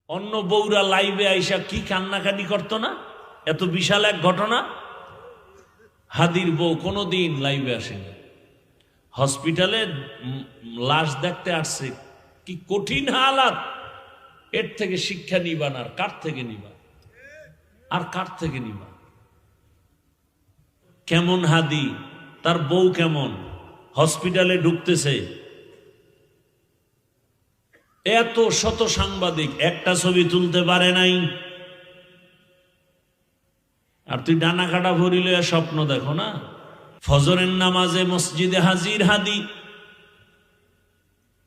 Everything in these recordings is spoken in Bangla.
অন্য বউরা লাইভে আইসা কি কান্নাকাটি করতো না? এত বিশাল এক ঘটনা। হাদির বউ কোনোদিন লাইভে আসেনি, হসপিটালে লাশ দেখতে আসছে। কি কঠিন হালাত! এর থেকে শিক্ষা নিবা না আর কার থেকে নিবা? আর কার থেকে নিবা? কেমন হাদি, তার বউ কেমন, হসপিটালে ঢুকতেছে, এত শত সাংবাদিক, একটা ছবি তুলতে পারে নাই। আর তুই ডানা কাটা ভরিলে স্বপ্ন দেখো না। ফজরের নামাজে মসজিদে হাজির হাদি,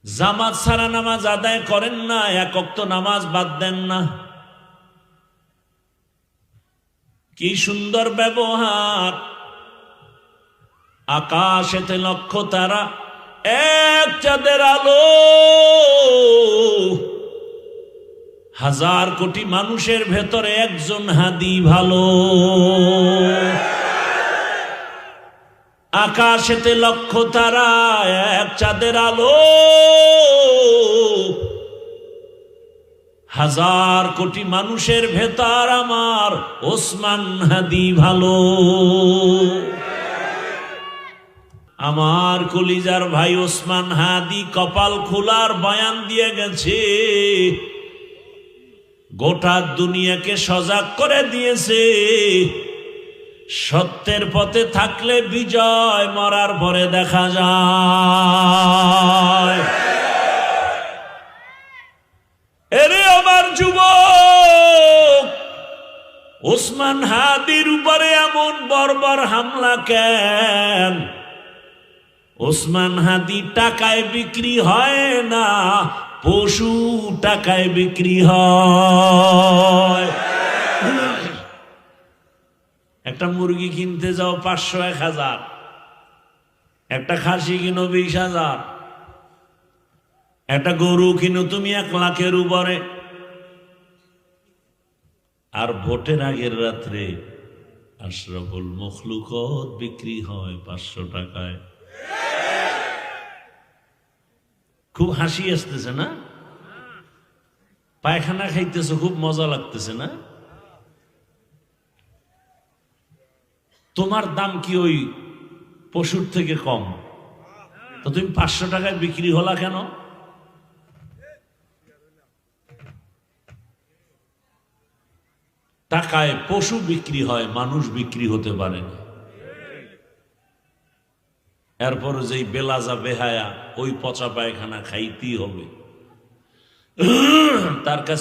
জামাত ছাড়া নামাজ আদায় করেন না, এক ওয়াক্ত নামাজ বাদ দেন না। কি সুন্দর ব্যবহার! আকাশেতে লক্ষ তারা, এক চাঁদের আলো, হাজার কোটি মানুষের ভেতরে একজন হাদি ভালো। আকাশেতে লক্ষ তারা, এক চাঁদের আলো, হাজার কোটি মানুষের ভেতর আমার ওসমান হাদি ভালো। আমার কলিজার ভাই ওসমান হাদি কপাল খোলার বয়ান দিয়ে গেছে, গোটা দুনিয়াকে সজাগ করে দিয়েছে। সত্যের পথে থাকলে বিজয় মরার পরে দেখা যায়। এরে আমার যুবক, ওসমান হাদির উপরে এমন বর্বর হামলা কেন? ওসমান হাদি টাকায় বিক্রি হয় না, পশু টাকায় বিক্রি হয়। একটা মুরগি কিনতে যাও 500-1000, একটা খাসি কিনো 20,000, একটা গরু কিনো তুমি 1 লাখের উপরে। আর ভোটের আগের রাত্রে আশরাফুল মখলুকত বিক্রি হয় 500 টাকায়। খুব হাসি আসতেছে না? পায়খানা খাইতেছে, খুব মজা লাগতেছে না? তোমার দাম কি ওই পশুর থেকে কম? তো তুমি 500 টাকায় বিক্রি হলা কেন? টাকায় পশু বিক্রি হয়, মানুষ বিক্রি হতে পারে না। এরপর যেই বেলাজা বেহায়া, ওই পচা পায়খানা খাইতেই হবে। তার কাছে